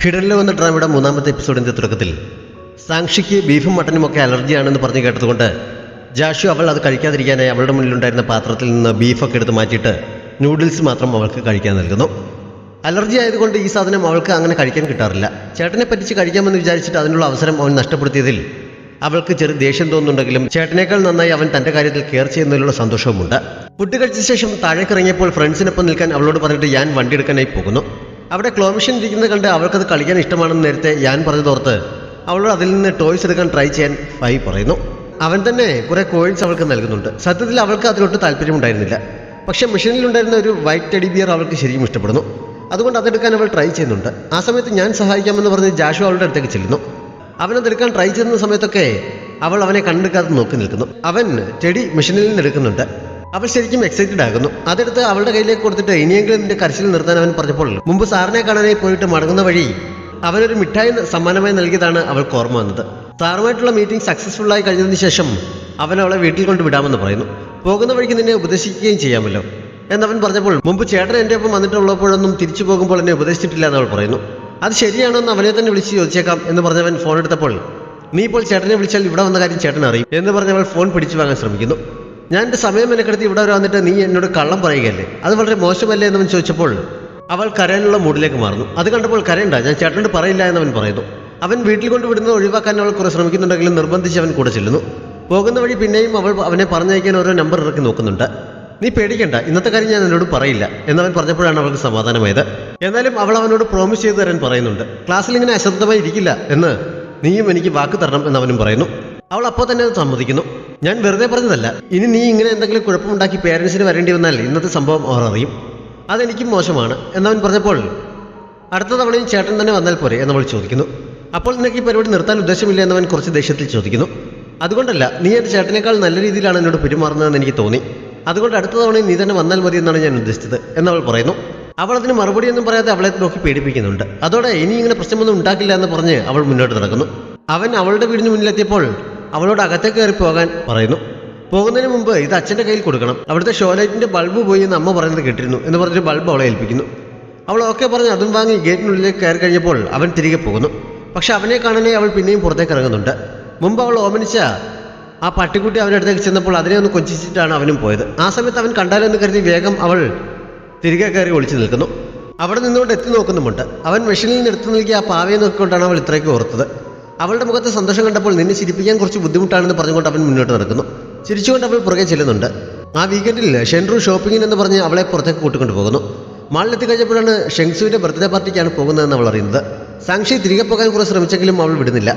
ഹിഡനിൽ വന്ന ഡ്രാമയുടെ മൂന്നാമത്തെ എപ്പിസോഡിന്റെ തുടക്കത്തിൽ സാക്ഷിക്ക് ബീഫും മട്ടനും ഒക്കെ അലർജിയാണെന്ന് പറഞ്ഞു കേട്ടതുകൊണ്ട് ജാഷു അവൾ അത് കഴിക്കാതിരിക്കാനായി അവളുടെ മുന്നിലുണ്ടായിരുന്ന പാത്രത്തിൽ നിന്ന് ബീഫൊക്കെ എടുത്ത് മാറ്റിയിട്ട് നൂഡിൽസ് മാത്രം അവൾക്ക് കഴിക്കാൻ നൽകുന്നു. അലർജി ആയതുകൊണ്ട് ഈ സാധനം അവൾക്ക് അങ്ങനെ കഴിക്കാൻ കിട്ടാറില്ല. ചേട്ടനെ പറ്റിച്ച് കഴിക്കാമെന്ന് വിചാരിച്ചിട്ട് അതിനുള്ള അവസരം അവൻ നഷ്ടപ്പെടുത്തിയതിൽ അവൾക്ക് ചെറിയ ദേഷ്യം തോന്നുന്നുണ്ടെങ്കിലും ചേട്ടനേക്കാൾ നന്നായി അവൻ തൻ്റെ കാര്യത്തിൽ കെയർ ചെയ്യുന്നതിലുള്ള സന്തോഷവുമുണ്ട്. ഫുഡ് കഴിച്ച ശേഷം താഴേക്ക് ഇറങ്ങിയപ്പോൾ ഫ്രണ്ട്സിനൊപ്പം നിൽക്കാൻ അവളോട് പറഞ്ഞിട്ട് ഞാൻ വണ്ടി എടുക്കാനായി പോകുന്നു. അവിടെ ക്ലോ മെഷീൻ ഇരിക്കുന്നത് കണ്ട് അവൾക്കത് കളിക്കാൻ ഇഷ്ടമാണെന്ന് നേരത്തെ ഞാൻ പറഞ്ഞതോർത്ത് അവളോട് അതിൽ നിന്ന് ടോയ്സ് എടുക്കാൻ ട്രൈ ചെയ്യാൻ ഫൈ പറയുന്നു. അവൻ തന്നെ കുറെ കോയിൻസ് അവൾക്ക് നൽകുന്നുണ്ട്. സത്യത്തിൽ അവൾക്ക് അതിലൊട്ട് താല്പര്യമുണ്ടായിരുന്നില്ല. പക്ഷേ മെഷീനിലുണ്ടായിരുന്ന ഒരു വൈറ്റ് ടെഡി ബിയർ അവൾക്ക് ശരിക്കും ഇഷ്ടപ്പെടുന്നു. അതുകൊണ്ട് അതെടുക്കാൻ അവൾ ട്രൈ ചെയ്യുന്നുണ്ട്. ആ സമയത്ത് ഞാൻ സഹായിക്കാമെന്ന് പറഞ്ഞ് ജാഷു അവളുടെ അടുത്തേക്ക് ചെല്ലുന്നു. അവനതെടുക്കാൻ ട്രൈ ചെയ്യുന്ന സമയത്തൊക്കെ അവൾ അവനെ കണ്ടെടുക്കാതെ നോക്കി നിൽക്കുന്നു. അവൻ ടെഡി മെഷീനിൽ നിന്ന് എടുക്കുന്നുണ്ട്. അവൾ ശരിക്കും എക്സൈറ്റഡ് ആകുന്നു. അതെടുത്ത് അവളുടെ കയ്യിലേക്ക് കൊടുത്തിട്ട് ഇനിയെങ്കിലും നിന്റെ കരച്ചിൽ നിർത്താൻ അവൻ പറഞ്ഞപ്പോൾ മുമ്പ് സാറിനെ കാണാനായി പോയിട്ട് മടങ്ങുന്ന വഴി അവനൊരു മിഠായി സമ്മാനമായി നൽകിയതാണ് അവൾക്ക് ഓർമ്മ വന്നത്. സാറുമായിട്ടുള്ള മീറ്റിംഗ് സക്സസ്ഫുള്ളായി കഴിഞ്ഞതിന് ശേഷം അവൻ അവളെ വീട്ടിൽ കൊണ്ട് വിടാമെന്ന് പറയുന്നു. പോകുന്ന വഴിക്ക് നിന്നെ ഉപദേശിക്കുകയും ചെയ്യാമല്ലോ എന്നവൻ പറഞ്ഞപ്പോൾ മുമ്പ് ചേട്ടൻ എൻ്റെ ഒപ്പം വന്നിട്ടുള്ളപ്പോഴൊന്നും തിരിച്ചു പോകുമ്പോൾ എന്നെ ഉപദേശിച്ചിട്ടില്ല എന്ന് അവൾ പറയുന്നു. അത് ശരിയാണോ എന്ന് അവനെ തന്നെ വിളിച്ച് ചോദിച്ചേക്കാം എന്ന് പറഞ്ഞവൻ ഫോൺ എടുത്തപ്പോൾ നീ ഇപ്പോൾ ചേട്ടനെ വിളിച്ചാൽ ഇവിടെ വന്ന കാര്യം ചേട്ടൻ അറിയും എന്ന് പറഞ്ഞവൾ ഫോൺ പിടിച്ചു വാങ്ങാൻ ശ്രമിക്കുന്നു. ഞാൻ എൻ്റെ സമയം മെനക്കെടുത്തി ഇവിടെ വരെ വന്നിട്ട് നീ എന്നോട് കള്ളം പറയുകയല്ലേ, അത് വളരെ മോശമല്ലേ എന്നവൻ ചോദിച്ചപ്പോൾ അവൾ കരയാനുള്ള മൂഡിലേക്ക് മാറുന്നു. അത് കണ്ടപ്പോൾ കരയണ്ട, ഞാൻ ചേട്ടനോട് പറയില്ല എന്നവൻ പറയുന്നു. അവൻ വീട്ടിൽ കൊണ്ട് വിടുന്നത് ഒഴിവാക്കാൻ അവൾ കുറെ ശ്രമിക്കുന്നുണ്ടെങ്കിലും നിർബന്ധിച്ച് അവൻ കൂടെ ചെല്ലുന്നു. പോകുന്ന വഴി പിന്നെയും അവൾ അവനെ പറഞ്ഞയക്കാൻ ഓരോ നമ്പർ ഇറക്കി നോക്കുന്നുണ്ട്. നീ പേടിക്കണ്ട, ഇന്നത്തെ കാര്യം ഞാൻ എന്നോട് പറയില്ല എന്നവൻ പറഞ്ഞപ്പോഴാണ് അവൾക്ക് സമാധാനമായത്. എന്നാലും അവൾ അവനോട് പ്രോമിസ് ചെയ്തു തരാൻ പറയുന്നുണ്ട്. ക്ലാസ്സിൽ ഇങ്ങനെ അശ്രദ്ധമായി ഇരിക്കില്ല എന്ന് നീയും എനിക്ക് വാക്ക് തരണം എന്നവനും പറയുന്നു. അവൾ അപ്പോൾ തന്നെ അത് സമ്മതിക്കുന്നു. ഞാൻ വെറുതെ പറഞ്ഞതല്ല, ഇനി നീ ഇങ്ങനെ എന്തെങ്കിലും കുഴപ്പമുണ്ടാക്കി പേരൻസിന് വരേണ്ടി വന്നാൽ ഇന്നത്തെ സംഭവം അവർ അറിയും, അതെനിക്കും മോശമാണ് എന്നവൻ പറഞ്ഞപ്പോൾ അടുത്ത തവണയും ചേട്ടൻ തന്നെ വന്നാൽ പോരെ എന്നവൾ ചോദിക്കുന്നു. അപ്പോൾ നിനക്ക് ഈ പരിപാടി നിർത്താൻ ഉദ്ദേശമില്ല എന്നവൻ കുറച്ച് ദേഷ്യത്തിൽ ചോദിക്കുന്നു. അതുകൊണ്ടല്ല, നീ എൻ്റെ ചേട്ടനേക്കാൾ നല്ല രീതിയിലാണ് എന്നോട് പെരുമാറുന്നതെന്ന് എനിക്ക് തോന്നി, അതുകൊണ്ട് അടുത്ത തവണയും നീ തന്നെ വന്നാൽ മതി എന്നാണ് ഞാൻ ഉദ്ദേശിച്ചത് എന്നവൾ പറയുന്നു. അവൾ അതിന് മറുപടിയൊന്നും പറയാതെ അവളെ നോക്കി പേടിപ്പിക്കുന്നുണ്ട്. അതോടെ ഇനി ഇങ്ങനെ പ്രശ്നമൊന്നും ഉണ്ടാക്കില്ല എന്ന് പറഞ്ഞ് അവൾ മുന്നോട്ട് നടക്കുന്നു. അവൻ അവളുടെ വീടിന് മുന്നിലെത്തിയപ്പോൾ അവളോട് അകത്തേക്ക് കയറി പോകാൻ പറയുന്നു. പോകുന്നതിന് മുമ്പ് ഇത് അച്ഛൻ്റെ കയ്യിൽ കൊടുക്കണം, അവിടുത്തെ ഷോലൈറ്റിൻ്റെ ബൾബ് പോയി എന്ന് അമ്മ പറയുന്നത് കേട്ടിരുന്നു എന്ന് പറഞ്ഞിട്ട് ബൾബ് അവളെ ഏൽപ്പിക്കുന്നു. അവൾ ഓക്കെ പറഞ്ഞ് അതും വാങ്ങി ഗേറ്റിനുള്ളിലേക്ക് കയറി കഴിഞ്ഞപ്പോൾ അവൻ തിരികെ പോകുന്നു. പക്ഷെ അവനെ കാണാനേ അവൾ പിന്നെയും പുറത്തേക്ക് ഇറങ്ങുന്നുണ്ട്. മുമ്പ് അവൾ ഓമനിച്ച ആ പട്ടിക്കുട്ടി അവൻ്റെ അടുത്തേക്ക് ചെന്നപ്പോൾ അതിനെ ഒന്ന് കൊഞ്ചിച്ചിട്ടാണ് അവനും പോയത്. ആ സമയത്ത് അവൻ കണ്ടാലെന്ന് കരുതി വേഗം അവൾ തിരികെ കയറി ഒളിച്ചു നിൽക്കുന്നു. അവിടെ നിന്നുകൊണ്ട് എത്തി നോക്കുന്നുമുണ്ട്. അവൻ മെഷീനിൽ നിന്ന് എടുത്തു നൽകിയ ആ പാവയെ നോക്കിക്കൊണ്ടാണ് അവൾ ഇത്രയ്ക്ക് ഓർത്തത്. അവളുടെ മുഖത്തെ സന്തോഷം കണ്ടപ്പോൾ നിന്നെ ചിരിപ്പിക്കാൻ കുറച്ച് ബുദ്ധിമുട്ടാണെന്ന് പറഞ്ഞുകൊണ്ട് അവൻ മുന്നോട്ട് നടക്കുന്നു. ചിരിച്ചുകൊണ്ട് അവൾ പുറകെ ചെല്ലുന്നുണ്ട്. ആ വീക്കെൻഡിൽ ഷെൻറു ഷോപ്പിങ്ങിനെന്ന് പറഞ്ഞ് അവളെ പുറത്തേക്ക് കൂട്ടിക്കൊണ്ട് പോകുന്നു. മാളിലെത്തി കഴിഞ്ഞപ്പോഴാണ് ഷെങ്സുവിൻ്റെ ബർത്ത്ഡേ പാർട്ടിക്കാണ് പോകുന്നതെന്ന് അവൾ അറിയുന്നത്. സാക്ഷി തിരികെ പോകാൻ കുറെ ശ്രമിച്ചെങ്കിലും അവൾ വിടുന്നില്ല.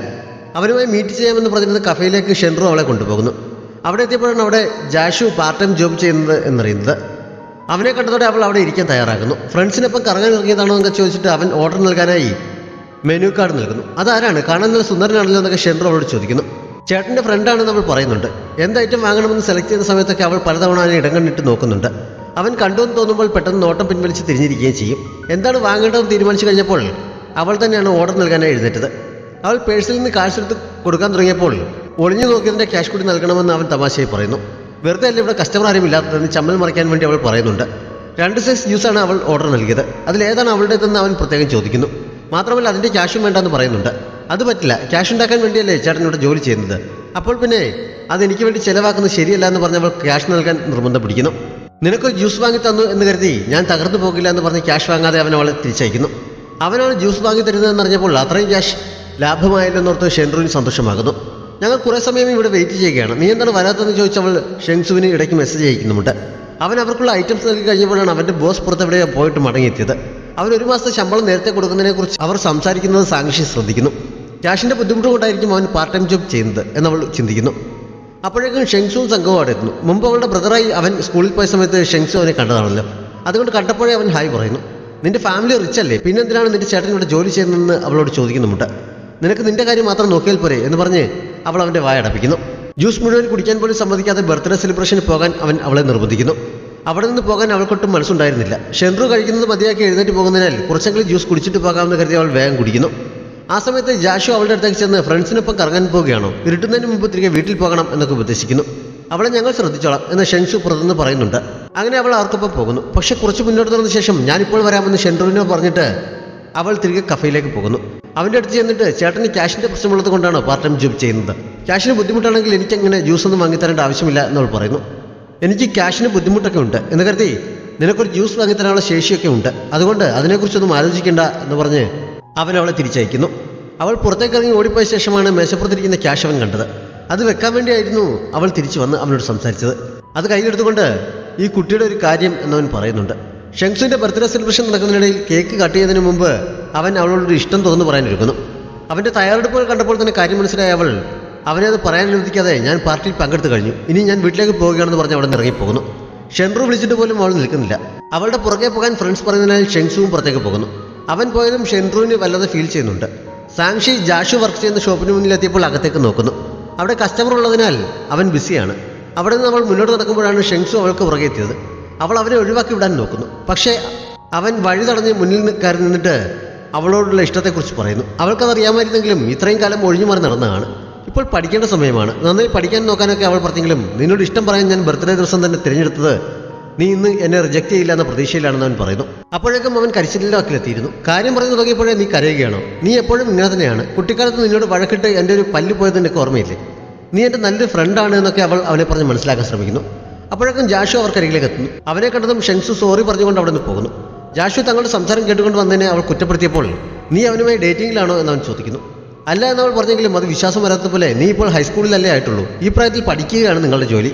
അവനുമായി മീറ്റ് ചെയ്യാമെന്ന് പറഞ്ഞിരുന്ന കഫേയിലേക്ക് ഷെൻറു അവളെ കൊണ്ടുപോകുന്നു. അവിടെ എത്തിയപ്പോഴാണ് അവിടെ ജാഷു പാർട്ട് ടൈം ജോബ് ചെയ്യുന്നത് എന്നറിയുന്നത്. അവനെ കണ്ടതോടെ അവൾ അവിടെ ഇരിക്കാൻ തയ്യാറാകുന്നു. ഫ്രണ്ട്സിനൊപ്പം കറങ്ങാൻ ഇറങ്ങിയതാണോ എന്നൊക്കെ ചോദിച്ചിട്ട് അവൻ ഓർഡർ നൽകാനായി മെനു കാർഡ് നൽകുന്നു. അതാരാണ്, കാണാൻ നല്ല സുന്ദരനാണല്ലോ എന്നൊക്കെ ഷെൻറു അവളോട് ചോദിക്കുന്നു. ചേട്ടൻ്റെ ഫ്രണ്ടാണെന്ന് അവൾ പറയുന്നുണ്ട്. എന്ത് ഐറ്റം വാങ്ങണമെന്ന് സെലക്ട് ചെയ്യുന്ന സമയത്തൊക്കെ അവൾ പലതവണ അതിനെ ഇടം കണ്ടിട്ട് നോക്കുന്നുണ്ട്. അവൻ കണ്ടുവെന്ന് തോന്നുമ്പോൾ പെട്ടെന്ന് നോട്ടം പിൻവലിച്ച് തിരിഞ്ഞിരിക്കുകയും ചെയ്യും. എന്താണ് വാങ്ങേണ്ടതെന്ന് തീരുമാനിച്ചു കഴിഞ്ഞപ്പോൾ അവൾ തന്നെയാണ് ഓർഡർ നൽകാനായി എഴുന്നേറ്റത്. അവൾ പേഴ്സിൽ നിന്ന് കാശ് എടുത്ത് കൊടുക്കാൻ തുടങ്ങിയപ്പോൾ ഒളിഞ്ഞു നോക്കിയതിൻ്റെ ക്യാഷ് കൂടി നൽകണമെന്ന് അവൻ തമാശയായി പറയുന്നു. വെറുതെ അല്ല ഇവിടെ കസ്റ്റമർ ആരും ഇല്ലാത്തതെന്ന് ചമ്മൽ മറിക്കാൻ വേണ്ടി അവൾ പറയുന്നുണ്ട്. 2 സൈസ് ജ്യൂസാണ് അവൾ ഓർഡർ നൽകിയത്. അതിലേതാണ് അവളുടേതെന്ന് അവൻ പ്രത്യേകം ചോദിക്കുന്നു. മാത്രമല്ല അതിൻ്റെ ക്യാഷും വേണ്ടെന്ന് പറയുന്നുണ്ട്. അത് പറ്റില്ല, ക്യാഷ് ഉണ്ടാക്കാൻ വേണ്ടിയല്ലേ ചേട്ടൻ ഇവിടെ ജോലി ചെയ്യുന്നത്, അപ്പോൾ പിന്നെ അതെനിക്ക് വേണ്ടി ചിലവാക്കുന്നത് ശരിയല്ല എന്ന് പറഞ്ഞ് അവൾ ക്യാഷ് നൽകാൻ നിർബന്ധം പിടിക്കുന്നു. നിനക്കൊരു ജ്യൂസ് വാങ്ങി തന്നു എന്ന് കരുതി ഞാൻ തകർന്നു പോകില്ല എന്ന് പറഞ്ഞ് ക്യാഷ് വാങ്ങാതെ അവൻ അവളെ തിരിച്ചയക്കുന്നു. അവനാണ് ജ്യൂസ് വാങ്ങി തരുന്നതെന്ന് അറിഞ്ഞപ്പോൾ അത്രയും ക്യാഷ് ലാഭമായല്ലെന്നോർത്ത് ഷെൻറുവിന് സന്തോഷമാകുന്നു. ഞങ്ങൾ കുറേ സമയം ഇവിടെ വെയിറ്റ് ചെയ്യുകയാണ്, നീ എന്താണ് വരാത്തതെന്ന് ചോദിച്ചവൾ ഷെങ്സുവിന് ഇടയ്ക്ക് മെസ്സേജ് അയക്കുന്നുമുണ്ട്. അവൻ അവർക്കുള്ള ഐറ്റംസ് നൽകി കഴിഞ്ഞപ്പോഴാണ് അവൻ്റെ ബോസ് പുറത്തെവിടെ പോയിട്ട് മടങ്ങിയെത്തിയത്. അവൻ 1 മാസത്തെ ശമ്പളം നേരത്തെ കൊടുക്കുന്നതിനെക്കുറിച്ച് അവർ സംസാരിക്കുന്നത് സാക്ഷി ശ്രദ്ധിക്കുന്നു. ക്യാഷിൻ്റെ ബുദ്ധിമുട്ട് കൊണ്ടായിരിക്കും അവൻ പാർട്ട് ടൈം ജോബ് ചെയ്യുന്നത് എന്നവൾ ചിന്തിക്കുന്നു. അപ്പോഴേക്കും ഷെങ്സുവും സംഘവും അവിടെ എത്തുന്നു. മുമ്പ് അവളുടെ ബ്രദറായി അവൻ സ്കൂളിൽ പോയ സമയത്ത് ഷെങ്സു അവനെ കണ്ടതാണല്ലോ, അതുകൊണ്ട് കണ്ടപ്പോഴേ അവൻ ഹായ് പറയുന്നു. നിന്റെ ഫാമിലി റിച്ച് അല്ലേ, പിന്നെന്തിനാണ് നിന്റെ ചേട്ടൻ ഇവിടെ ജോലി ചെയ്യുന്നതെന്ന് അവളോട് ചോദിക്കുന്നുമുണ്ട്. നിനക്ക് നിന്റെ കാര്യം മാത്രം നോക്കിയാൽ പോരെ എന്ന് പറഞ്ഞ് അവൾ അവൻ്റെ വായടപ്പിക്കുന്നു. ജ്യൂസ് മുഴുവൻ കുടിക്കാൻ പോലും സമ്മതിക്കാതെ ബർത്ത്ഡേ സെലിബ്രേഷന് പോകാൻ അവൻ അവളെ നിർബന്ധിക്കുന്നു. അവിടെ നിന്ന് പോകാൻ അവൾക്കൊട്ടും മനസ്സുണ്ടായിരുന്നില്ല. ഷെൻറു കഴിക്കുന്നത് മതിയാക്കി എഴുന്നേറ്റ് പോകുന്നതിനാൽ കുറച്ചെങ്കിലും ജ്യൂസ് കുടിച്ചിട്ട് പോകാമെന്ന് കരുതി അവൾ വേഗം കുടിക്കുന്നു. ആ സമയത്ത് ജാഷു അവളുടെ അടുത്തേക്ക് ചെന്ന് ഫ്രണ്ട്സിനൊപ്പം കറങ്ങാൻ പോവുകയാണോ, ഇരുട്ടുന്നതിന് മുമ്പ് തിരികെ വീട്ടിൽ പോകണം എന്നൊക്കെ ഉപദേശിക്കുന്നു. അവളെ ഞങ്ങൾ ശ്രദ്ധിച്ചോളാം എന്ന് ഷെൻസു പുറത്തുനിന്ന് പറയുന്നുണ്ട്. അങ്ങനെ അവൾ അവർക്കൊപ്പം പോകുന്നു. പക്ഷെ കുറച്ച് മുന്നോട്ട് നടന്ന ശേഷം ഞാനിപ്പോൾ വരാമെന്ന് ഷെൻറുവിനോ പറഞ്ഞിട്ട് അവൾ തിരികെ കഫയിലേക്ക് പോകുന്നു. അവൻ്റെ അടുത്ത് ചെന്നിട്ട് ചേട്ടന് ക്യാഷിൻ്റെ പ്രശ്നമുള്ളത് കൊണ്ടാണോ പാർട്ട് ടൈം ജോബ് ചെയ്യുന്നത്? ക്യാഷിന് ബുദ്ധിമുട്ടാണെങ്കിൽ എനിക്കങ്ങനെ ജ്യൂസ് ഒന്നും വാങ്ങിത്തരേണ്ട ആവശ്യമില്ല എന്നവൾ പറയുന്നു. എനിക്ക് ക്യാഷിന് ബുദ്ധിമുട്ടൊക്കെ ഉണ്ട് എന്ന് കരുതി നിനക്കൊരു ജ്യൂസ് വാങ്ങിത്തരാനുള്ള ശേഷിയൊക്കെ ഉണ്ട്, അതുകൊണ്ട് അതിനെക്കുറിച്ചൊന്നും ആലോചിക്കേണ്ട എന്ന് പറഞ്ഞ് അവൻ അവളെ തിരിച്ചയക്കുന്നു. അവൾ പുറത്തേക്കിറങ്ങി ഓടിപ്പോയ ശേഷമാണ് മേശപ്പുറത്തിരിക്കുന്ന ക്യാഷ് അവൻ കണ്ടത്. അത് വെക്കാൻ വേണ്ടിയായിരുന്നു അവൾ തിരിച്ചു വന്ന് അവനോട് സംസാരിച്ചത്. അത് കയ്യിലെടുത്തുകൊണ്ട് ഈ കുട്ടിയുടെ ഒരു കാര്യം എന്നവൻ പറയുന്നുണ്ട്. ഷെങ്സുവിൻ്റെ ബർത്ത്ഡേ സെലിബ്രേഷൻ നടക്കുന്നതിനിടയിൽ കേക്ക് കട്ട് ചെയ്തതിന് മുമ്പ് അവൻ അവളോടൊരു ഇഷ്ടം തുറന്നു പറയാനിരിക്കുന്നു. അവൻ്റെ തയ്യാറെടുപ്പുകൾ കണ്ടപ്പോൾ തന്നെ കാര്യം മനസ്സിലായ അവൾ അവനെ അത് പറയാൻ അനുവദിക്കാതെ ഞാൻ പാർട്ടിയിൽ പങ്കെടുത്തു കഴിഞ്ഞു, ഇനി ഞാൻ വീട്ടിലേക്ക് പോവുകയാണെന്ന് പറഞ്ഞ് അവിടെ നിന്ന് ഇറങ്ങിപ്പോകുന്നു. ഷെൻറു വിളിച്ചിട്ട് പോലും അവൾ നിൽക്കുന്നില്ല. അവളുടെ പുറകെ പോകാൻ ഫ്രണ്ട്സ് പറയുന്നതിനാൽ ഷെങ്സുവും പുറത്തേക്ക് പോകുന്നു. അവൻ പോയതും ഷെൻറുവിന് വല്ലാതെ ഫീൽ ചെയ്യുന്നുണ്ട്. സാങ്ഷി ജാഷു വർക്ക് ചെയ്യുന്ന ഷോപ്പിന് മുന്നിലെത്തിയപ്പോൾ അകത്തേക്ക് നോക്കുന്നു. അവിടെ കസ്റ്റമർ ഉള്ളതിനാൽ അവൻ ബിസിയാണ്. അവിടെ നിന്ന് അവൾ മുന്നോട്ട് നടക്കുമ്പോഴാണ് ഷെങ്സു അവൾക്ക് പുറകെ എത്തിയത്. അവൾ അവനെ ഒഴിവാക്കി വിടാൻ നോക്കുന്നു. പക്ഷേ അവൻ വഴി തടഞ്ഞ് മുന്നിൽ കയറി നിന്നിട്ട് അവളോടുള്ള ഇഷ്ടത്തെക്കുറിച്ച് പറയുന്നു. അവൾക്കതറിയാമായിരുന്നെങ്കിലും ഇത്രയും കാലം ഒഴിഞ്ഞു മാറി നടന്നതാണ്. ഇപ്പോൾ പഠിക്കേണ്ട സമയമാണ്, നന്നായി പഠിക്കാൻ നോക്കാനൊക്കെ അവൾ പറഞ്ഞെങ്കിലും നിന്നോട് ഇഷ്ടം പറയാൻ ഞാൻ ബർത്ത്ഡേ ദിവസം തന്നെ തിരഞ്ഞെടുത്തത് നീ ഇന്ന് എന്നെ റിജക്റ്റ് ചെയ്യില്ല എന്ന പ്രതീക്ഷയിലാണെന്ന് അവൻ പറയുന്നു. അപ്പോഴേക്കും അവൻ കരിച്ചിലിൻ്റെ വാക്കിലെത്തിയിരുന്നു. കാര്യം പറഞ്ഞു തുടങ്ങിയപ്പോഴേ നീ കരയുകയാണോ? നീ എപ്പോഴും ഇങ്ങനെ തന്നെയാണ്. കുട്ടിക്കാലത്ത് നിന്നോട് വഴക്കിട്ട് എൻ്റെ ഒരു പല്ല് പോയത് നിനക്ക് ഓർമ്മയില്ലേ? നീ എൻ്റെ നല്ലൊരു ഫ്രണ്ടാണ് എന്നൊക്കെ അവൾ അവനെ പറഞ്ഞ് മനസ്സിലാക്കാൻ ശ്രമിക്കുന്നു. അപ്പോഴേക്കും ജാഷു അവർക്കരികിലേക്ക് എത്തുന്നു. അവനെ കണ്ടതും ഷെങ്സു സോറി പറഞ്ഞുകൊണ്ട് അവിടെ നിന്ന് പോകുന്നു. ജാഷു തങ്ങളുടെ സംസാരം കേട്ടുകൊണ്ട് വന്നതിനെ അവൾ കുറ്റപ്പെടുത്തിയപ്പോൾ നീ അവനുമായി ഡേറ്റിംഗിലാണോ എന്നവൻ ചോദിക്കുന്നു. അല്ല എന്നവൾ പറഞ്ഞെങ്കിലും അത് വിശ്വാസം വരാത്തതുപോലെ നീ ഇപ്പോൾ ഹൈസ്കൂളിലല്ലേ ആയിട്ടുള്ളൂ, ഈ പ്രായത്തിൽ പഠിക്കുകയാണ് നിങ്ങളുടെ ജോലി,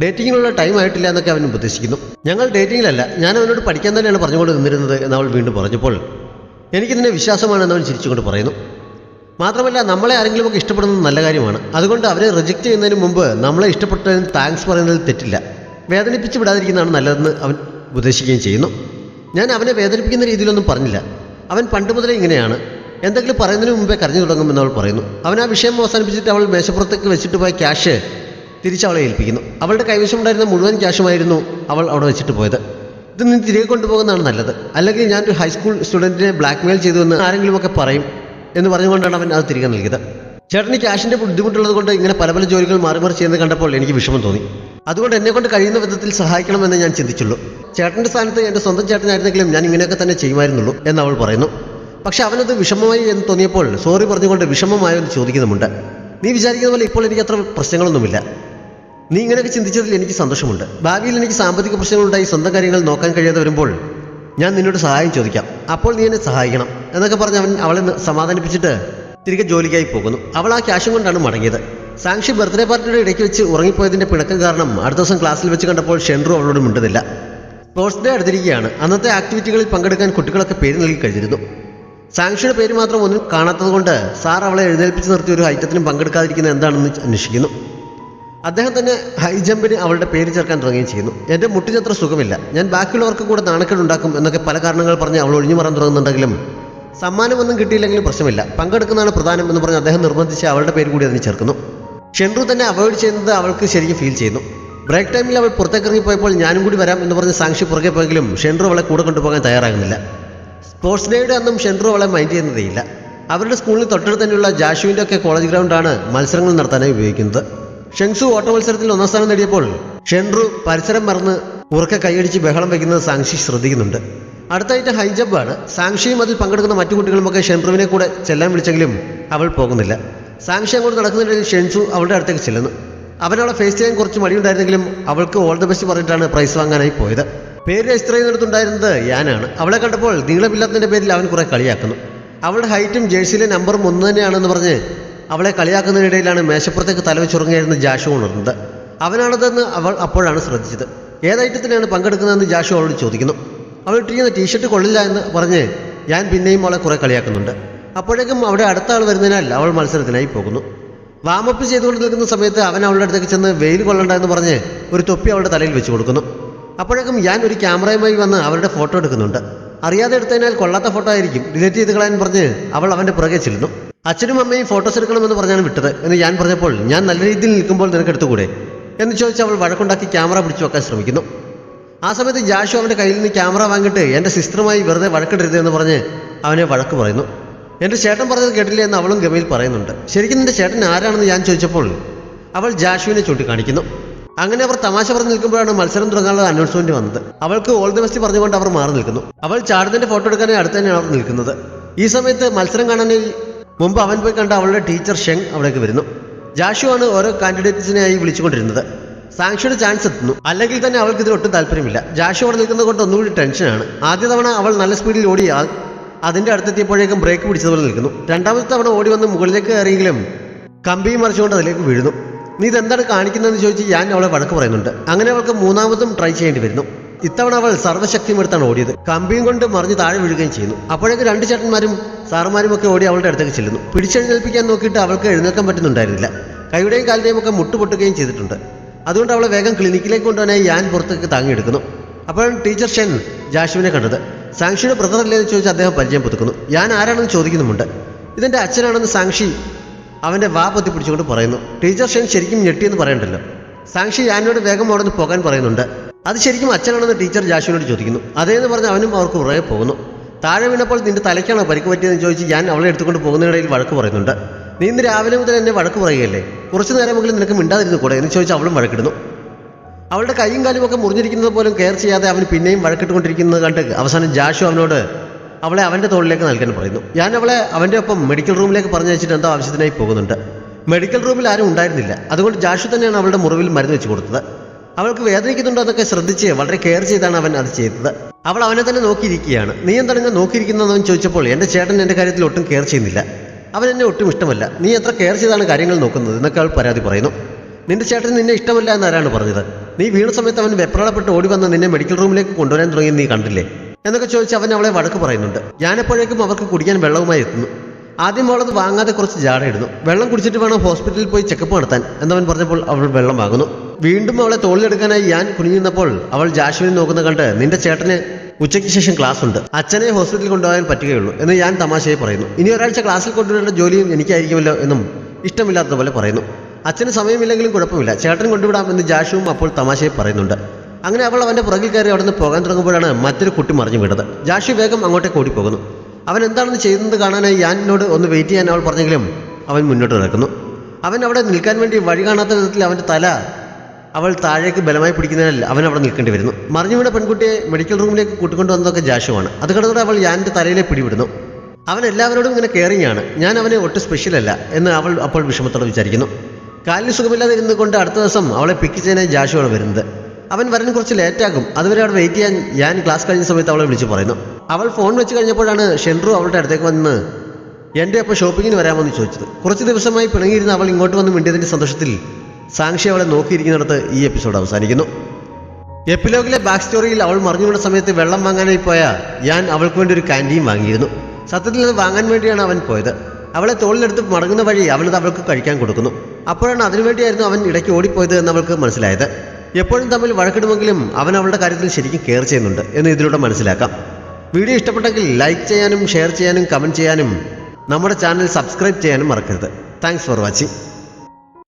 ഡേറ്റിങ്ങിനുള്ള ടൈം ആയിട്ടില്ല എന്നൊക്കെ അവൻ ഉപദേശിക്കുന്നു. ഞങ്ങൾ ഡേറ്റിങ്ങിലല്ല, ഞാൻ അവനോട് പഠിക്കാൻ തന്നെയാണ് പറഞ്ഞുകൊണ്ട് നിന്നിരുന്നത് എന്നവൾ വീണ്ടും പറഞ്ഞപ്പോൾ എനിക്കിതിനെ വിശ്വാസമാണെന്നവൻ ചിരിച്ചുകൊണ്ട് പറയുന്നു. മാത്രമല്ല നമ്മളെ ആരെങ്കിലുമൊക്കെ ഇഷ്ടപ്പെടുന്നത് നല്ല കാര്യമാണ്, അതുകൊണ്ട് അവരെ റിജക്റ്റ് ചെയ്യുന്നതിന് മുമ്പ് നമ്മളെ ഇഷ്ടപ്പെട്ടതിന് താങ്ക്സ് പറയുന്നതിൽ തെറ്റില്ല, വേദനിപ്പിച്ച് വിടാതിരിക്കുന്നതാണ് നല്ലതെന്ന് അവൻ ഉപദേശിക്കുകയും ചെയ്യുന്നു. ഞാൻ അവനെ വേദനിപ്പിക്കുന്ന രീതിയിലൊന്നും പറഞ്ഞില്ല, അവൻ പണ്ട് മുതലേ ഇങ്ങനെയാണ്, എന്തെങ്കിലും പറയുന്നതിന് മുമ്പേ കരഞ്ഞു തുടങ്ങുമെന്ന് അവൾ പറയുന്നു. അവൻ ആ വിഷയം അവസാനിപ്പിച്ചിട്ട് അവൾ മേശപ്പുറത്തേക്ക് വെച്ചിട്ട് പോയ ക്യാഷ് തിരിച്ചവളെ ഏൽപ്പിക്കുന്നു. അവളുടെ കൈവശമുണ്ടായിരുന്ന മുഴുവൻ ക്യാഷുമായിരുന്നു അവൾ അവിടെ വെച്ചിട്ട് പോയത്. ഇത് നീ തിരികെ കൊണ്ടുപോകുന്നതാണ് നല്ലത്, അല്ലെങ്കിൽ ഞാനൊരു ഹൈസ്കൂൾ സ്റ്റുഡൻറ്റിനെ ബ്ലാക്ക്മെയിൽ ചെയ്തു എന്ന് ആരെങ്കിലുമൊക്കെ പറയും എന്ന് പറഞ്ഞുകൊണ്ടാണ് അവൻ അത് തിരികെ നൽകിയത്. ചേട്ടന് ക്യാഷിൻ്റെ ബുദ്ധിമുട്ടുള്ളത് കൊണ്ട് ഇങ്ങനെ പല പല ജോലികൾ മാറി മാറി ചെയ്യുന്നത് കണ്ടപ്പോൾ എനിക്ക് വിഷമം തോന്നി, അതുകൊണ്ട് എന്നെക്കൊണ്ട് കഴിയുന്ന വിധത്തിൽ സഹായിക്കണമെന്ന് ഞാൻ ചിന്തിച്ചുള്ളൂ. ചേട്ടൻ്റെ സ്ഥാനത്ത് എൻ്റെ സ്വന്തം ചേട്ടനായിരുന്നെങ്കിലും ഞാൻ ഇങ്ങനെയൊക്കെ തന്നെ ചെയ്യുമായിരുന്നുള്ളൂ എന്ന് അവൾ പറയുന്നു. പക്ഷെ അവനത് വിഷമമായി എന്ന് തോന്നിയപ്പോൾ സോറി പറഞ്ഞുകൊണ്ട് വിഷമമായോ എന്ന് ചോദിക്കുന്നുമുണ്ട്. നീ വിചാരിക്കുന്ന പോലെ ഇപ്പോൾ എനിക്ക് അത്ര പ്രശ്നങ്ങളൊന്നുമില്ല, നീ ഇങ്ങനെയൊക്കെ ചിന്തിച്ചതിൽ എനിക്ക് സന്തോഷമുണ്ട്. ഭാവിയിൽ എനിക്ക് സാമ്പത്തിക പ്രശ്നങ്ങളുണ്ടായി സ്വന്തം കാര്യങ്ങൾ നോക്കാൻ കഴിയാതെ വരുമ്പോൾ ഞാൻ നിന്നോട് സഹായം ചോദിക്കാം, അപ്പോൾ നീ എന്നെ സഹായിക്കണം എന്നൊക്കെ പറഞ്ഞ് അവൻ അവളെ സമാധാനിപ്പിച്ചിട്ട് തിരികെ ജോലിക്കായി പോകുന്നു. അവൾ ആ ക്യാഷും കൊണ്ടാണ് മടങ്ങിയത്. സാക്ഷി ബർത്ത്ഡേ പാർട്ടിയുടെ ഇടയ്ക്ക് വെച്ച് ഉറങ്ങിപ്പോയതിൻ്റെ പിണക്കം കാരണം അടുത്ത ദിവസം ക്ലാസ്സിൽ വെച്ച് കണ്ടപ്പോൾ ഷെൻറു അവളോട് മിണ്ടുന്നില്ല. സ്പോർട്സ് ഡേ അടുത്തിരിക്കുകയാണ്. അന്നത്തെ ആക്ടിവിറ്റികളിൽ പങ്കെടുക്കാൻ കുട്ടികളൊക്കെ പേര് നൽകി കഴിഞ്ഞിരുന്നു. സാങ്ഷിയുടെ പേര് മാത്രം ഒന്നും കാണാത്തത് കൊണ്ട് സാർ അവളെ എഴുന്നേൽപ്പിച്ച് നിർത്തി ഒരു ഐറ്റത്തിനും പങ്കെടുക്കാതിരിക്കുന്നത് എന്താണെന്ന് അന്വേഷിക്കുന്നു. അദ്ദേഹം തന്നെ ഹൈ ജമ്പിന് അവളുടെ പേര് ചേർക്കാൻ തുടങ്ങുകയും ചെയ്യുന്നു. എൻ്റെ മുട്ടിനത്ര സുഖമില്ല, ഞാൻ ബാക്കിയുള്ളവർക്ക് കൂടെ നാണക്കേടുണ്ടാക്കും എന്നൊക്കെ പല കാരണങ്ങൾ പറഞ്ഞ് അവൾ ഒഴിഞ്ഞു മാറാൻ തുടങ്ങുന്നുണ്ടെങ്കിലും സമ്മാനമൊന്നും കിട്ടിയില്ലെങ്കിലും പ്രശ്നമില്ല, പങ്കെടുക്കുന്നതാണ് പ്രധാനം എന്ന് പറഞ്ഞ് അദ്ദേഹം നിർബന്ധിച്ച് അവളുടെ പേര് കൂടി അതിന് ചേർക്കുന്നു. ഷെൻറു തന്നെ അവോയ്ഡ് ചെയ്യുന്നത് അവൾക്ക് ശരിക്കും ഫീൽ ചെയ്യുന്നു. ബ്രേക്ക് ടൈമിൽ അവൾ പുറത്തേക്ക് ഇറങ്ങിപ്പോയപ്പോൾ ഞാനും കൂടി വരാം എന്ന് പറഞ്ഞ് സാക്ഷി പുറകെ പോയെങ്കിലും ഷെൻറു അവളെ കൂടെ കൊണ്ടുപോകാൻ തയ്യാറാകുന്നില്ല. സ്പോർട്സ് ഡേയുടെ അന്നും ഷെൻറു അവളെ മൈൻഡ് ചെയ്യുന്നതേയില്ല. അവരുടെ സ്കൂളിന് തൊട്ടടുത്ത് തന്നെയുള്ള ജാഷുവിൻ്റെ ഒക്കെ കോളേജ് ഗ്രൗണ്ടാണ് മത്സരങ്ങൾ നടത്താനായി ഉപയോഗിക്കുന്നത്. ഷെങ്സു ഓട്ട മത്സരത്തിൽ 1ാം സ്ഥാനം നേടിയപ്പോൾ ഷെൻറു പരിസരം മറന്ന് ഉറക്കെ കൈയടിച്ച് ബഹളം വയ്ക്കുന്നത് സാക്ഷി ശ്രദ്ധിക്കുന്നുണ്ട്. അടുത്തായിട്ട് ഹൈ ജമ്പാണ്. സാങ്ഷിയും അതിൽ പങ്കെടുക്കുന്ന മറ്റു കുട്ടികളുമൊക്കെ ഷെൻറുവിനെ കൂടെ ചെല്ലാൻ വിളിച്ചെങ്കിലും അവൾ പോകുന്നില്ല. സാങ്ഷി അങ്ങോട്ട് നടക്കുന്നിടയിൽ ഷെൻസു അവളുടെ അടുത്തേക്ക് ചെല്ലുന്നു. അവനവളെ ഫേസ് ചെയ്യാൻ കുറച്ച് മടിയുണ്ടായിരുന്നെങ്കിലും അവൾക്ക് ഓൾ ദ ബെസ്റ്റ് പറഞ്ഞിട്ടാണ് പ്രൈസ് വാങ്ങാനായി പോയത്. പേര് രജിസ്റ്റർ ചെയ്യുന്നിടത്തുണ്ടായിരുന്നത് ഞാനാണ്. അവളെ കണ്ടപ്പോൾ നീളമില്ലാത്തതിൻ്റെ പേരിൽ അവൻ കുറെ കളിയാക്കുന്നു. അവളുടെ ഹൈറ്റും ജേഴ്സിയിലെ നമ്പറും ഒന്ന് തന്നെയാണെന്ന് പറഞ്ഞ് അവളെ കളിയാക്കുന്നതിനിടയിലാണ് മേശപ്പുറത്തേക്ക് തലവെച്ചുറങ്ങിയായിരുന്ന ജാഷു ഉണർന്നത്. അവനാണതെന്ന് അവൾ അപ്പോഴാണ് ശ്രദ്ധിച്ചത്. ഏത് ഐറ്റത്തിനാണ് പങ്കെടുക്കുന്നതെന്ന് ജാഷു അവളോട് ചോദിക്കുന്നു. അവൾ ഇട്ടിരിക്കുന്ന ടീഷർട്ട് കൊള്ളില്ല എന്ന് പറഞ്ഞ് ഞാൻ പിന്നെയും അവളെ കുറെ കളിയാക്കുന്നുണ്ട്. അപ്പോഴേക്കും അവിടെ അടുത്ത ആൾ വരുന്നതിനാൽ അവൾ മത്സരത്തിനായി പോകുന്നു. വാമപ്പ് ചെയ്തുകൊണ്ട് നിൽക്കുന്ന സമയത്ത് അവൻ അവളുടെ അടുത്തേക്ക് ചെന്ന് വെയിൽ കൊള്ളണ്ട എന്ന് പറഞ്ഞ് ഒരു തൊപ്പി അവളുടെ തലയിൽ വെച്ച് കൊടുക്കുന്നു. അപ്പോഴേക്കും ഞാൻ ഒരു ക്യാമറയുമായി വന്ന് അവരുടെ ഫോട്ടോ എടുക്കുന്നുണ്ട്. അറിയാതെ എടുത്തതിനാൽ കൊള്ളാത്ത ഫോട്ടോ ആയിരിക്കും, ഡിലീറ്റ് ചെയ്ത് കളയാൻ പറഞ്ഞ് അവൾ അവൻ്റെ പുറകെ ചെല്ലുന്നു. അച്ഛനും അമ്മയും ഫോട്ടോസ് എടുക്കണമെന്ന് പറഞ്ഞാണ് വിട്ടത് എന്ന് ഞാൻ പറഞ്ഞപ്പോൾ ഞാൻ നല്ല രീതിയിൽ നിൽക്കുമ്പോൾ നിനക്ക് എടുത്തുകൂടെ എന്ന് ചോദിച്ച് അവൾ വഴക്കുണ്ടാക്കി ക്യാമറ പിടിച്ചു വെക്കാൻ ശ്രമിക്കുന്നു. ആ സമയത്ത് ജാഷു അവൻ്റെ കയ്യിൽ നിന്ന് ക്യാമറ വാങ്ങിയിട്ട് എൻ്റെ സിസ്റ്ററുമായി വെറുതെ വഴക്കിടരുത് എന്ന് പറഞ്ഞ് അവനെ വഴക്ക് പറയുന്നു. എൻ്റെ ചേട്ടൻ പറഞ്ഞത് കേട്ടില്ല എന്ന് അവളും ഗമയിൽ പറയുന്നുണ്ട്. ശരിക്കും നിൻ്റെ ചേട്ടൻ ആരാണെന്ന് ഞാൻ ചോദിച്ചപ്പോൾ അവൾ ജാഷുവിനെ ചൂണ്ടിക്കാണിക്കുന്നു. അങ്ങനെ അവർ തമാശ പറഞ്ഞ് നിൽക്കുമ്പോഴാണ് മത്സരം തുടങ്ങാനുള്ള അനൗൺസ്മെന്റ് വന്നത്. അവൾക്ക് ഓൾ ദി ബെസ്റ്റ് പറഞ്ഞുകൊണ്ട് അവർ മാറി നിൽക്കുന്നു. അവൾ ചാടുന്നതിന്റെ ഫോട്ടോ എടുക്കാനായി അടുത്ത് തന്നെയാണ് അവർ നിൽക്കുന്നത്. ഈ സമയത്ത് മത്സരം കാണാനായി മുമ്പ് അവൻ പോയി കണ്ട അവളുടെ ടീച്ചർ ഷെങ് അവിടേക്ക് വരുന്നു. ജാഷു ആണ് ഓരോ കാൻഡിഡേറ്റ്സിനെയായി വിളിച്ചുകൊണ്ടിരുന്നത്. സാങ്ഷിയുടെ ചാൻസ് എത്തുന്നു. അല്ലെങ്കിൽ തന്നെ അവൾക്ക് ഇതിൽ ഒട്ടും താല്പര്യമില്ല. ജാഷു അവിടെ നിൽക്കുന്നത് കൊണ്ട് ഒന്നുകൂടി ടെൻഷനാണ്. ആദ്യ തവണ അവൾ നല്ല സ്പീഡിൽ ഓടിയാൽ അതിന്റെ അടുത്തെത്തിയപ്പോഴേക്കും ബ്രേക്ക് പിടിച്ചതുപോലെ നിൽക്കുന്നു. രണ്ടാമത്തെ തവണ ഓടി വന്ന് മുകളിലേക്ക് കയറിയെങ്കിലും കമ്പിയും മറിച്ചുകൊണ്ട് അതിലേക്ക് വീഴുന്നു. നീ ഇതെന്താണ് കാണിക്കുന്നതെന്ന് ചോദിച്ച് ഞാൻ അവളെ വഴക്ക് പറയുന്നുണ്ട്. അങ്ങനെ അവൾക്ക് മൂന്നാമതും ട്രൈ ചെയ്യേണ്ടി വരുന്നു. ഇത്തവണ അവൾ സർവ്വശക്തിയും എടുത്താണ് ഓടിയത്. കമ്പിയും കൊണ്ട് മറിഞ്ഞ് താഴെ വീഴുകയും ചെയ്യുന്നു. അപ്പോഴേക്ക് രണ്ട് ചേട്ടന്മാരും സാറുമാരും ഒക്കെ ഓടി അവളുടെ അടുത്തേക്ക് ചെല്ലുന്നു. പിടിച്ചെഴുന്നേൽപ്പിക്കാൻ നോക്കിയിട്ട് അവൾക്ക് എഴുന്നേൽക്കാൻ പറ്റുന്നുണ്ടായിരുന്നില്ല. കൈയുടെയും കാലിൻ്റെയും ഒക്കെ മുട്ടുപൊട്ടുകയും ചെയ്തിട്ടുണ്ട്. അതുകൊണ്ട് അവളെ വേഗം ക്ലിനിക്കിലേക്ക് കൊണ്ടുവന്നായി ഞാൻ പുറത്തേക്ക് താങ്ങിയെടുക്കുന്നു. അപ്പോഴാണ് ടീച്ചർ ഷെൻ ജാഷുവിനെ കണ്ടത്. സാങ്ഷിയുടെ ബ്രദർ അല്ലേ എന്ന് ചോദിച്ച് അദ്ദേഹം പരിചയം പുതുക്കുന്നു. ഞാൻ ആരാണെന്ന് ചോദിക്കുന്നുമുണ്ട്. ഇതെൻ്റെ അച്ഛനാണെന്ന് സാങ്ഷി അവൻ്റെ വാ പൊത്തി പിടിച്ചുകൊണ്ട് പറയുന്നു. ടീച്ചർ ഷെൻ ശരിക്കും ഞെട്ടിയെന്ന് പറയണ്ടല്ലോ. സാങ്ഷി ഞാനോട് വേഗം അവിടെ നിന്ന് പോകാൻ പറയുന്നുണ്ട്. അത് ശരിക്കും അച്ഛനാണെന്ന് ടീച്ചർ ജാഷുവിനോട് ചോദിക്കുന്നു. അതേന്ന് പറഞ്ഞ് അവനും അവർക്ക് പുറകെ പോകുന്നു. താഴെ വീണപ്പോൾ നിന്റെ തലയ്ക്കാണോ പരിക്ക് പറ്റിയതെന്ന് ചോദിച്ച് ഞാൻ അവളെ എടുത്തുകൊണ്ട് പോകുന്നതിനിടയിൽ വഴക്ക് പറയുന്നുണ്ട്. നീ ഇന്ന് രാവിലെ മുതൽ എന്നെ വഴക്ക് പറയുകയല്ലേ, കുറച്ചു നേരമെങ്കിലും നിനക്ക് മിണ്ടാതിരുന്നു കൂടെ എന്ന് ചോദിച്ച് അവളും വഴക്കിടുന്നു. അവളുടെ കൈയും കാലും ഒക്കെ മുറിഞ്ഞിരിക്കുന്നത് പോലും കെയർ ചെയ്യാതെ അവന് പിന്നെയും വഴക്കിട്ടുകൊണ്ടിരിക്കുന്നത് കണ്ട് അവസാനം ജാഷു അവനോട് അവളെ അവൻ്റെ തോളിലേക്ക് നൽകാൻ പറയുന്നു. ഞാൻ അവളെ അവൻ്റെ ഒപ്പം മെഡിക്കൽ റൂമിലേക്ക് പറഞ്ഞു വെച്ചിട്ട് എന്തോ ആവശ്യത്തിനായി പോകുന്നുണ്ട്. മെഡിക്കൽ റൂമിൽ ആരും ഉണ്ടായിരുന്നില്ല. അതുകൊണ്ട് ജാഷു തന്നെയാണ് അവളുടെ മുറിവിൽ മരുന്ന് വെച്ച് കൊടുത്തത്. അവൾക്ക് വേദനിക്കുന്നുണ്ടോ എന്നൊക്കെ ശ്രദ്ധിച്ച് വളരെ കെയർ ചെയ്താണ് അവൻ അത് ചെയ്തത്. അവൾ അവനെ തന്നെ നോക്കിയിരിക്കുകയാണ്. നീ എന്താണ് ഇങ്ങനെ നോക്കിയിരിക്കുന്നതെന്ന് ചോദിച്ചപ്പോൾ എൻ്റെ ചേട്ടൻ എൻ്റെ കാര്യത്തിൽ ഒട്ടും കെയർ ചെയ്യുന്നില്ല, അവൻ എന്നെ ഒട്ടും ഇഷ്ടമല്ല, നീ എത്ര കെയർ ചെയ്താണ് കാര്യങ്ങൾ നോക്കുന്നത് എന്നൊക്കെ അവൾ പരാതി പറയുന്നു. നിന്റെ ചേട്ടൻ നിന്നെ ഇഷ്ടമല്ല എന്നാരാണ് പറഞ്ഞത്? നീ വീണ സമയത്ത് അവൻ വെപ്രാളപ്പെട്ട് ഓടി വന്ന് നിന്നെ മെഡിക്കൽ റൂമിലേക്ക് കൊണ്ടുവരാൻ തുടങ്ങി നീ കണ്ടില്ലേ എന്നൊക്കെ ചോദിച്ച് അവൻ അവളെ വഴക്ക് പറയുന്നുണ്ട്. ഞാനെപ്പോഴേക്കും അവർക്ക് കുടിക്കാൻ വെള്ളവുമായി എത്തുന്നു. ആദ്യം അവളത് വാങ്ങാതെ കുറച്ച് ജാടയിടുന്നു. വെള്ളം കുടിച്ചിട്ട് വേണം ഹോസ്പിറ്റലിൽ പോയി ചെക്കപ്പ് നടത്താൻ എന്നവൻ പറഞ്ഞപ്പോൾ അവൾ വെള്ളം വാങ്ങുന്നു. വീണ്ടും അവളെ തോളിലെടുക്കാനായി ഞാൻ കുനിഞ്ഞപ്പോൾ അവൾ ജാഷുവിനെ നോക്കുന്ന കണ്ട് നിന്റെ ചേട്ടന് ഉച്ചയ്ക്ക് ശേഷം ക്ലാസ് ഉണ്ട്, അച്ഛനെ ഹോസ്പിറ്റലിൽ കൊണ്ടുപോകാൻ പറ്റുകയുള്ളൂ എന്ന് ഞാൻ തമാശയായി പറയുന്നു. ഇനി ഒരാഴ്ച ക്ലാസ്സിൽ കൊണ്ടുവരേണ്ട ജോലിയും എനിക്കായിരിക്കുമല്ലോ എന്നും ഇഷ്ടമില്ലാത്തതുപോലെ പറയുന്നു. അച്ഛന് സമയമില്ലെങ്കിലും കുഴപ്പമില്ല, ചേട്ടൻ കൊണ്ടുവിടാം എന്ന് ജാഷുവും അപ്പോൾ തമാശയായി പറയുന്നുണ്ട്. അങ്ങനെ അവൾ അവൻ്റെ പുറകിൽ കയറി അവിടെ നിന്ന് പോകാൻ തുടങ്ങുമ്പോഴാണ് മറ്റൊരു കുട്ടി മറിഞ്ഞു വീണത്. ജാഷു വേഗം അങ്ങോട്ടേക്ക് ഓടിപ്പോകുന്നു. അവൻ എന്താണെന്ന് ചെയ്യുന്നത് കാണാനായി ഞാനോട് ഒന്ന് വെയിറ്റ് ചെയ്യാൻ അവൾ പറഞ്ഞെങ്കിലും അവൻ മുന്നോട്ട് നടക്കുന്നു. അവൻ അവിടെ നിൽക്കാൻ വേണ്ടി വഴി കാണാത്ത വിധത്തിൽ അവൻ്റെ തല അവൾ താഴേക്ക് ബലമായി പിടിക്കുന്നതിനാൽ അവൻ അവിടെ നിൽക്കേണ്ടി വരുന്നു. മറിഞ്ഞു വീണ പെൺകുട്ടിയെ മെഡിക്കൽ റൂമിലേക്ക് കൂട്ടിക്കൊണ്ടുവന്നതൊക്കെ ജാഷുവാണ്. അത് കണ്ടതോടെ അവൾ ഞാൻ്റെ തലയിലെ പിടിവിടുന്നു. അവൻ എല്ലാവരോടും ഇങ്ങനെ കെയറിങ് ആണ്, ഞാൻ അവനെ ഒട്ടും സ്പെഷ്യലല്ല എന്ന് അവൾ അപ്പോൾ വിഷമത്തോടെ വിചാരിക്കുന്നു. കാലിന് സുഖമില്ലാതെ ഇരുന്നു കൊണ്ട് അടുത്ത ദിവസം അവളെ പിക്ക് ചെയ്യാനായി ജാഷുവാണ് വരുന്നത്. അവൻ വരാൻ കുറച്ച് ലേറ്റാകും, അതുവരെ അവിടെ വെയിറ്റ് ചെയ്യാൻ ഞാൻ ക്ലാസ് കഴിഞ്ഞ സമയത്ത് അവളെ വിളിച്ച് പറയുന്നു. അവൾ ഫോൺ വെച്ച് കഴിഞ്ഞപ്പോഴാണ് ഷെൻറു അവളുടെ അടുത്തേക്ക് വന്ന് എൻ്റെ അപ്പോൾ ഷോപ്പിങ്ങിന് വരാമെന്ന് ചോദിച്ചത്. കുറച്ച് ദിവസമായി പിണങ്ങിയിരുന്ന അവൾ ഇങ്ങോട്ട് വന്ന് മിണ്ടിയതിൻ്റെ സന്തോഷത്തിൽ സാങ്ഷി അവളെ നോക്കിയിരിക്കുന്നിടത്ത് ഈ എപ്പിസോഡ് അവസാനിക്കുന്നു. എപ്പിലോഗിലെ ബാക്ക് സ്റ്റോറിയിൽ അവൾ മറിഞ്ഞു വീണ സമയത്ത് വെള്ളം വാങ്ങാനായി പോയ ഞാൻ അവൾക്ക് വേണ്ടി ഒരു കാൻറ്റീൻ വാങ്ങിയിരുന്നു. സത്യത്തിൽ അത് വാങ്ങാൻ വേണ്ടിയാണ് അവൻ പോയത്. അവളെ തോളിലെടുത്ത് മടങ്ങുന്ന വഴി അവനത് അവൾക്ക് കഴിക്കാൻ കൊടുക്കുന്നു. അപ്പോഴാണ് അതിനുവേണ്ടിയായിരുന്നു അവൻ ഇടയ്ക്ക് ഓടിപ്പോയത് എന്ന് അവൾക്ക് മനസ്സിലായത്. എപ്പോഴും തമ്മിൽ വഴക്കിടുമെങ്കിലും അവൻ അവളുടെ കാര്യത്തിൽ ശരിക്കും കെയർ ചെയ്യുന്നുണ്ട് എന്ന് ഇതിലൂടെ മനസ്സിലാക്കാം. വീഡിയോ ഇഷ്ടപ്പെട്ടെങ്കിൽ ലൈക്ക് ചെയ്യാനും ഷെയർ ചെയ്യാനും കമൻറ്റ് ചെയ്യാനും നമ്മുടെ ചാനൽ സബ്സ്ക്രൈബ് ചെയ്യാനും മറക്കരുത്. Thanks for watching.